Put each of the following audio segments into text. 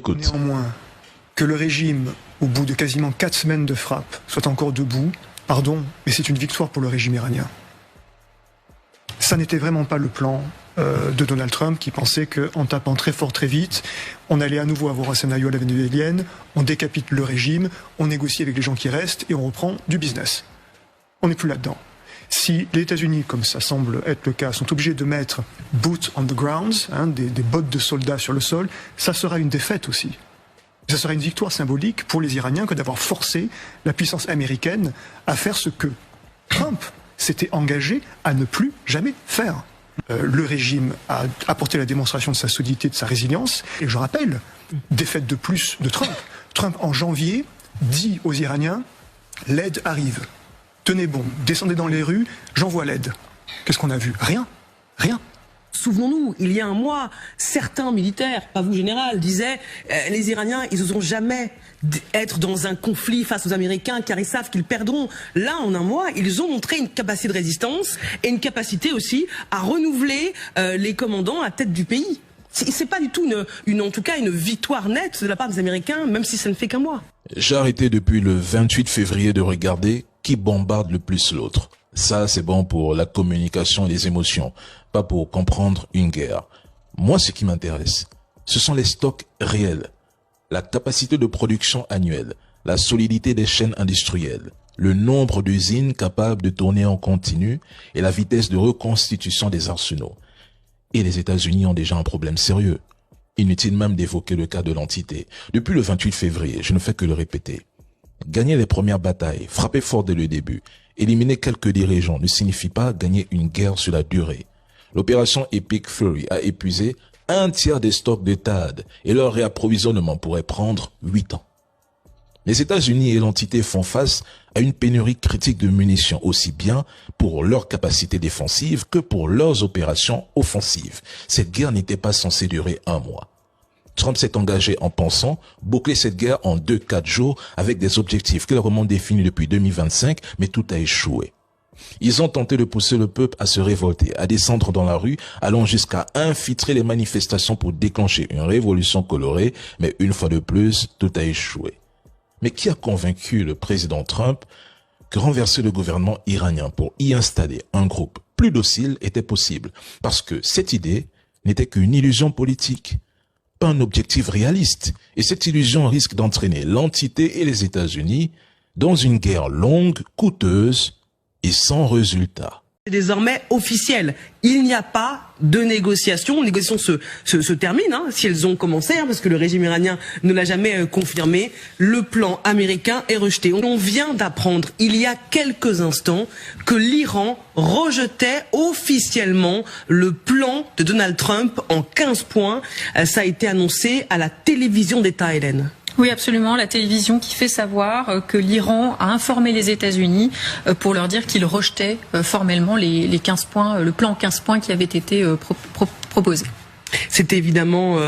l'écoute. Néanmoins, que le régime, au bout de quasiment 4 semaines de frappe, soit encore debout, pardon, mais c'est une victoire pour le régime iranien. Ça n'était vraiment pas le plan de Donald Trump qui pensait qu'en tapant très fort très vite, on allait à nouveau avoir un scénario à la vénézuélienne, on décapite le régime, on négocie avec les gens qui restent et on reprend du business. On n'est plus là-dedans. Si les États-Unis, comme ça semble être le cas, sont obligés de mettre boots on the ground, des bottes de soldats sur le sol, ça sera une défaite aussi. Ça sera une victoire symbolique pour les Iraniens que d'avoir forcé la puissance américaine à faire ce que Trump s'était engagé à ne plus jamais faire. Le régime a apporté la démonstration de sa solidité, de sa résilience. Et je rappelle, défaite de plus de Trump. Trump, en janvier, dit aux Iraniens, l'aide arrive. Tenez bon, descendez dans les rues, j'envoie l'aide. Qu'est-ce qu'on a vu? Rien. Rien. Souvenons-nous, il y a un mois, certains militaires, pas vous général, disaient les Iraniens, ils n'oseront jamais être dans un conflit face aux Américains car ils savent qu'ils perdront. Là, en un mois, ils ont montré une capacité de résistance et une capacité aussi à renouveler les commandants à tête du pays. C'est pas du tout en tout cas une victoire nette de la part des Américains, même si ça ne fait qu'un mois. J'ai arrêté depuis le 28 février de regarder qui bombarde le plus l'autre. Ça, c'est bon pour la communication et les émotions, pas pour comprendre une guerre. Moi, ce qui m'intéresse, ce sont les stocks réels, la capacité de production annuelle, la solidité des chaînes industrielles, le nombre d'usines capables de tourner en continu et la vitesse de reconstitution des arsenaux. Et les États-Unis ont déjà un problème sérieux. Inutile même d'évoquer le cas de l'entité. Depuis le 28 février, je ne fais que le répéter. Gagner les premières batailles, frapper fort dès le début, éliminer quelques dirigeants ne signifie pas gagner une guerre sur la durée. L'opération Epic Fury a épuisé un tiers des stocks de THAAD et leur réapprovisionnement pourrait prendre 8 ans. Les États-Unis et l'entité font face à une pénurie critique de munitions, aussi bien pour leur capacité défensive que pour leurs opérations offensives. Cette guerre n'était pas censée durer un mois. Trump s'est engagé en pensant boucler cette guerre en 2-4 jours avec des objectifs clairement définis depuis 2025, mais tout a échoué. Ils ont tenté de pousser le peuple à se révolter, à descendre dans la rue, allant jusqu'à infiltrer les manifestations pour déclencher une révolution colorée, mais une fois de plus, tout a échoué. Mais qui a convaincu le président Trump que renverser le gouvernement iranien pour y installer un groupe plus docile était possible? Parce que cette idée n'était qu'une illusion politique, pas un objectif réaliste. Et cette illusion risque d'entraîner l'entité et les États-Unis dans une guerre longue, coûteuse et sans résultat. C'est désormais officiel. Il n'y a pas de négociations. Les négociations se terminent, si elles ont commencé, parce que le régime iranien ne l'a jamais confirmé. Le plan américain est rejeté. On vient d'apprendre, il y a quelques instants, que l'Iran rejetait officiellement le plan de Donald Trump en 15 points. Ça a été annoncé à la télévision d'État, Hélène. Oui, absolument. La télévision qui fait savoir que l'Iran a informé les États-Unis pour leur dire qu'il rejetait formellement les 15 points, le plan 15 points qui avait été proposé. C'était évidemment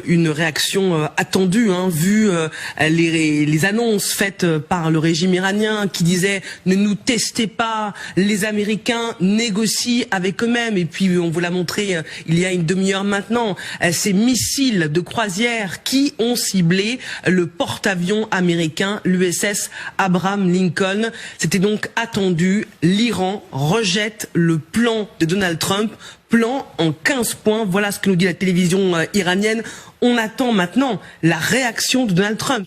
une réaction attendue, vu les annonces faites par le régime iranien qui disait ne nous testez pas, les Américains négocient avec eux-mêmes. Et puis on vous l'a montré il y a une demi-heure maintenant, ces missiles de croisière qui ont ciblé le porte-avions américain, l'USS Abraham Lincoln. C'était donc attendu. L'Iran rejette le plan de Donald Trump. Plan en 15 points, voilà ce que nous dit la télévision iranienne. On attend maintenant la réaction de Donald Trump.